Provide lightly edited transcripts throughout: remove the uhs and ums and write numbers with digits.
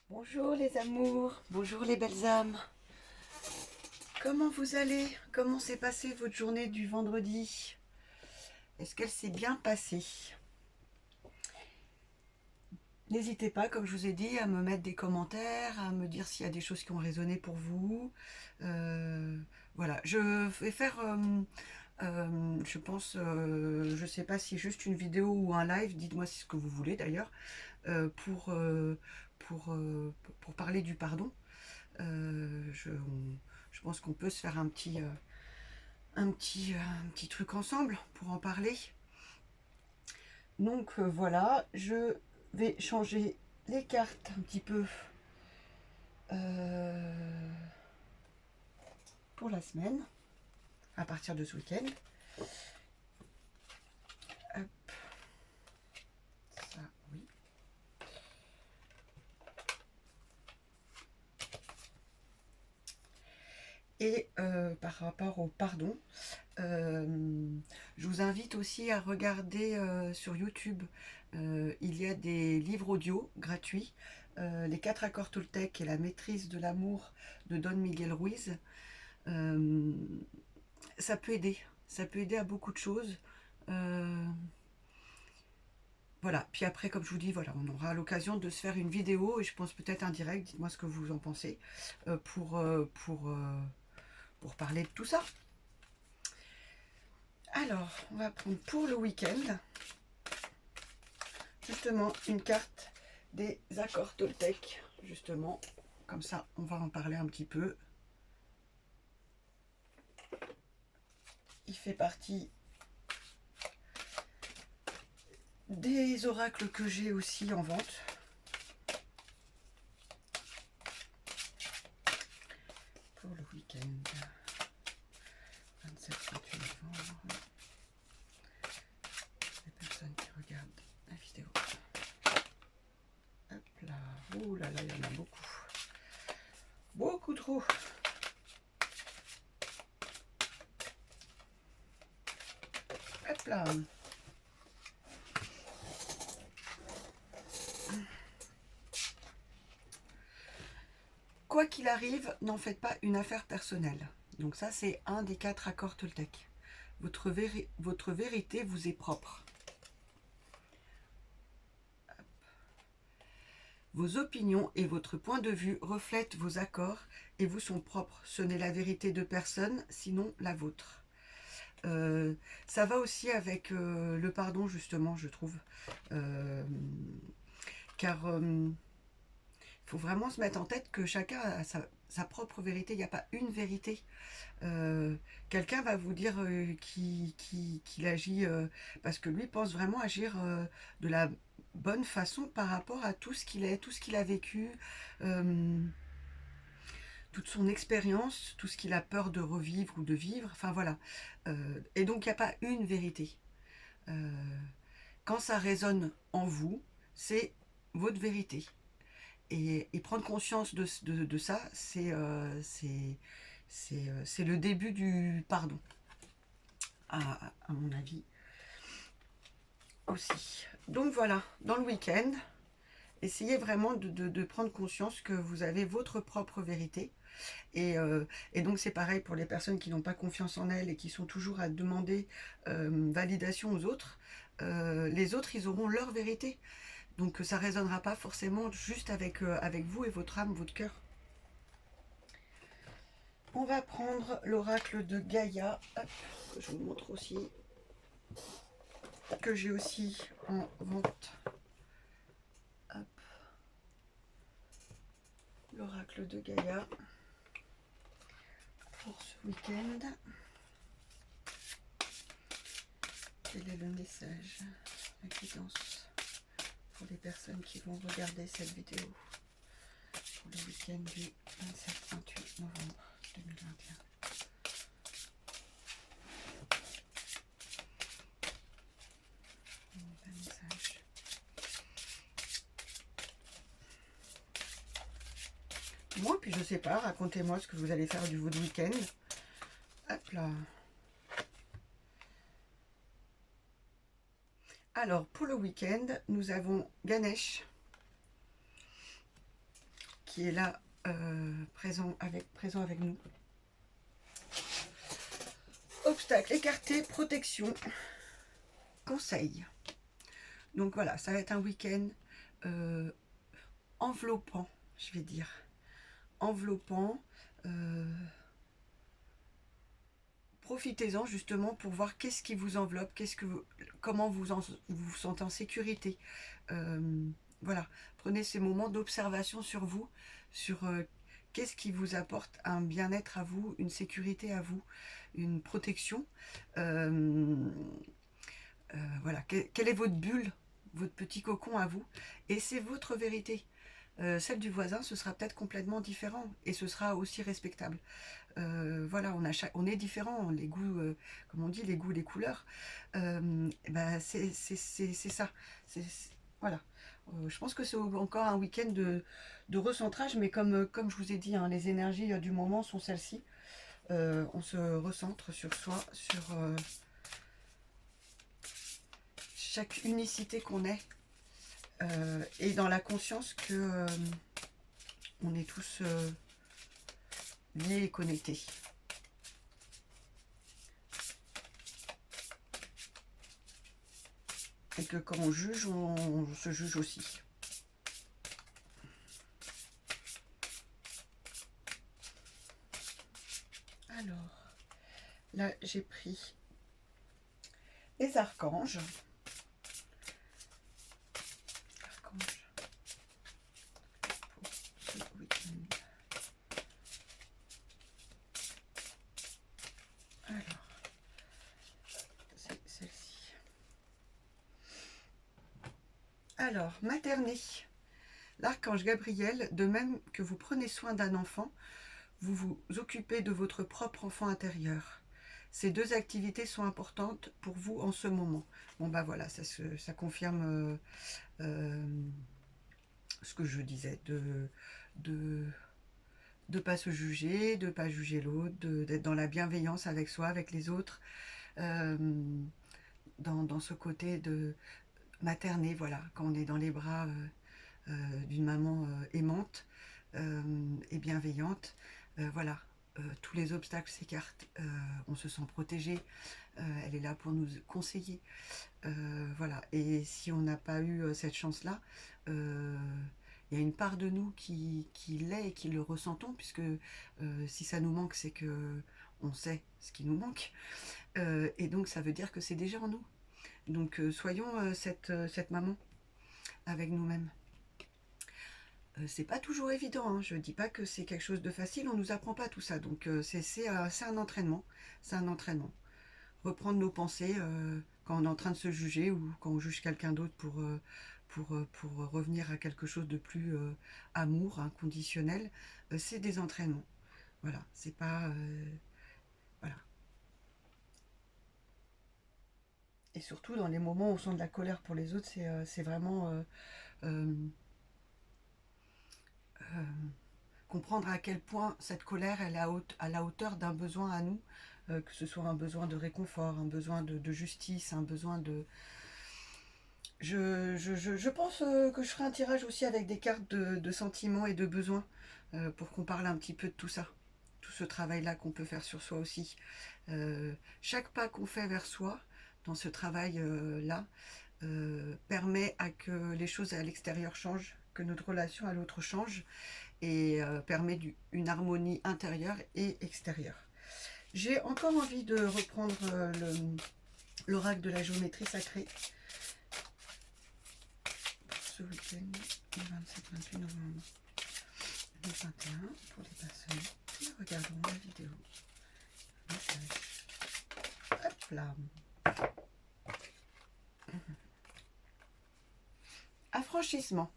Bonjour les amours, bonjour les belles âmes. Comment vous allez? Comment s'est passée votre journée du vendredi? Est-ce qu'elle s'est bien passée? N'hésitez pas, comme je vous ai dit, à me mettre des commentaires, à me dire s'il y a des choses qui ont résonné pour vous. Voilà, je vais faire, je pense, je sais pas si juste une vidéo ou un live, dites-moi ce que vous voulez d'ailleurs, euh, pour, euh, pour, euh, pour parler du pardon. Je pense qu'on peut se faire un petit truc ensemble pour en parler. Donc voilà, je vais changer les cartes un petit peu euh, pour la semaine, à partir de ce week-end. Hop, ça, oui. Et par rapport au pardon, je vous invite aussi à regarder sur YouTube. Il y a des livres audio gratuits. Les 4 accords Toltec et la maîtrise de l'amour de Don Miguel Ruiz. Euh, Ça peut aider. Ça peut aider à beaucoup de choses. Euh, voilà. Puis après, comme je vous dis, voilà, on aura l'occasion de se faire une vidéo et je pense peut-être un direct. Dites-moi ce que vous en pensez pour parler de tout ça. Alors, on va prendre pour le week-end justement une carte des accords Toltec. Justement, comme ça, on va en parler un petit peu. Il fait partie des oracles que j'ai aussi en vente. Pour le week-end 27-28 novembre. Les personnes qui regardent la vidéo. Hop là. Ouh là là, il y en a beaucoup. Beaucoup trop. Hop là. Quoi qu'il arrive, n'en faites pas une affaire personnelle. Donc ça, c'est un des 4 accords Toltec. Votre vérité vous est propre. Vos opinions et votre point de vue reflètent vos accords et vous sont propres. Ce n'est la vérité de personne, sinon la vôtre. Euh, Ça va aussi avec le pardon, justement, je trouve. Euh, Car faut vraiment se mettre en tête que chacun a sa propre vérité. Il n'y a pas une vérité. Euh, Quelqu'un va vous dire qu'il agit parce que lui pense vraiment agir de la bonne façon par rapport à tout ce qu'il est, tout ce qu'il a vécu, euh, toute son expérience, tout ce qu'il a peur de revivre ou de vivre. Enfin voilà. Et donc il n'y a pas une vérité. Euh, Quand ça résonne en vous, c'est votre vérité. Et prendre conscience de ça, c'est le début du pardon, à mon avis aussi. Donc voilà, dans le week-end, essayez vraiment de prendre conscience que vous avez votre propre vérité. Et donc c'est pareil pour les personnes qui n'ont pas confiance en elles et qui sont toujours à demander validation aux autres. Les autres, ils auront leur vérité. Donc ça ne résonnera pas forcément juste avec vous et votre âme, votre cœur. On va prendre l'oracle de Gaïa, hop, que je vous montre aussi, que j'ai aussi en vente. Hop, l'oracle de Gaïa pour ce week-end. Quel est le message, la guidance pour les personnes qui vont regarder cette vidéo pour le week-end du 27-28 novembre 2021. Un message. Moi, puis je sais pas, racontez-moi ce que vous allez faire du votre week-end. Hop là. Alors, pour le week-end, nous avons Ganesh qui est là, présent avec nous. Obstacle écarté, protection, conseil. Donc voilà, ça va être un week-end enveloppant, je vais dire. Enveloppant. Profitez-en justement pour voir qu'est-ce qui vous enveloppe, comment vous vous sentez en sécurité. Voilà, prenez ces moments d'observation sur vous, sur qu'est-ce qui vous apporte un bien-être à vous, une sécurité à vous, une protection. Voilà, quelle est votre bulle, votre petit cocon à vous, et c'est votre vérité. Celle du voisin, ce sera peut-être complètement différent, et ce sera aussi respectable. Voilà, on est différents, les goûts, comme on dit, les goûts, les couleurs. Ben c'est ça. Voilà. Je pense que c'est encore un week-end de recentrage, mais comme je vous ai dit, hein, les énergies du moment sont celles-ci. On se recentre sur soi, sur chaque unicité qu'on est, et dans la conscience que on est tous liés et connectés. Et que quand on juge, on se juge aussi. Alors, là j'ai pris les archanges. Pour ce week-end. Alors, c'est celle-ci. Alors, materner. L'archange Gabriel, de même que vous prenez soin d'un enfant, vous vous occupez de votre propre enfant intérieur. Ces deux activités sont importantes pour vous en ce moment. Bon bah voilà, ça confirme ce que je disais, de pas se juger, de pas juger l'autre, d'être dans la bienveillance avec soi, avec les autres, dans ce côté de materner, voilà, quand on est dans les bras d'une maman aimante et bienveillante, voilà, tous les obstacles s'écartent, on se sent protégé, elle est là pour nous conseiller, voilà, et si on n'a pas eu cette chance-là, il y a une part de nous qui l'est et qui le ressentons, puisque si ça nous manque, c'est que on sait ce qui nous manque, et donc ça veut dire que c'est déjà en nous. Donc soyons cette maman avec nous-mêmes. C'est pas toujours évident, hein. Je dis pas que c'est quelque chose de facile, on nous apprend pas tout ça, donc c'est un entraînement, c'est un entraînement. Reprendre nos pensées quand on est en train de se juger ou quand on juge quelqu'un d'autre pour revenir à quelque chose de plus amour, inconditionnel, c'est des entraînements. Voilà, c'est pas... voilà. Et surtout dans les moments où on sent de la colère pour les autres, c'est vraiment... euh, comprendre à quel point cette colère elle est à la hauteur d'un besoin à nous, que ce soit un besoin de réconfort, un besoin de justice, un besoin de... Je pense que je ferai un tirage aussi avec des cartes de sentiments et de besoins, pour qu'on parle un petit peu de tout ça, tout ce travail-là qu'on peut faire sur soi aussi. Chaque pas qu'on fait vers soi, dans ce travail-là, permet à que les choses à l'extérieur changent, que notre relation à l'autre change, et permet une harmonie intérieure et extérieure. J'ai encore envie de reprendre l'oracle de la géométrie sacrée pour ce week-end du 27-28 novembre 2021 pour les personnes qui regarderont la vidéo. Hop là. Affranchissement.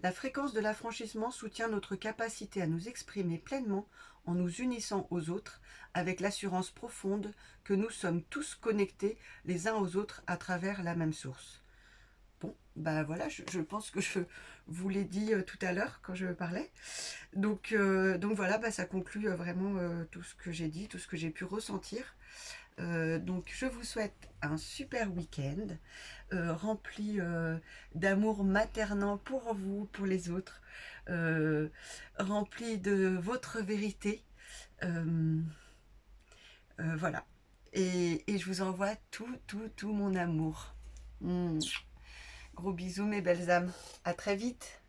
La fréquence de l'affranchissement soutient notre capacité à nous exprimer pleinement en nous unissant aux autres, avec l'assurance profonde que nous sommes tous connectés les uns aux autres à travers la même source. Bon, ben voilà, je pense que je vous l'ai dit tout à l'heure quand je parlais. Donc voilà, ça conclut vraiment tout ce que j'ai dit, tout ce que j'ai pu ressentir. Donc je vous souhaite un super week-end, rempli d'amour maternant pour vous, pour les autres, rempli de votre vérité. Voilà. Et je vous envoie tout mon amour. Gros bisous mes belles âmes. À très vite.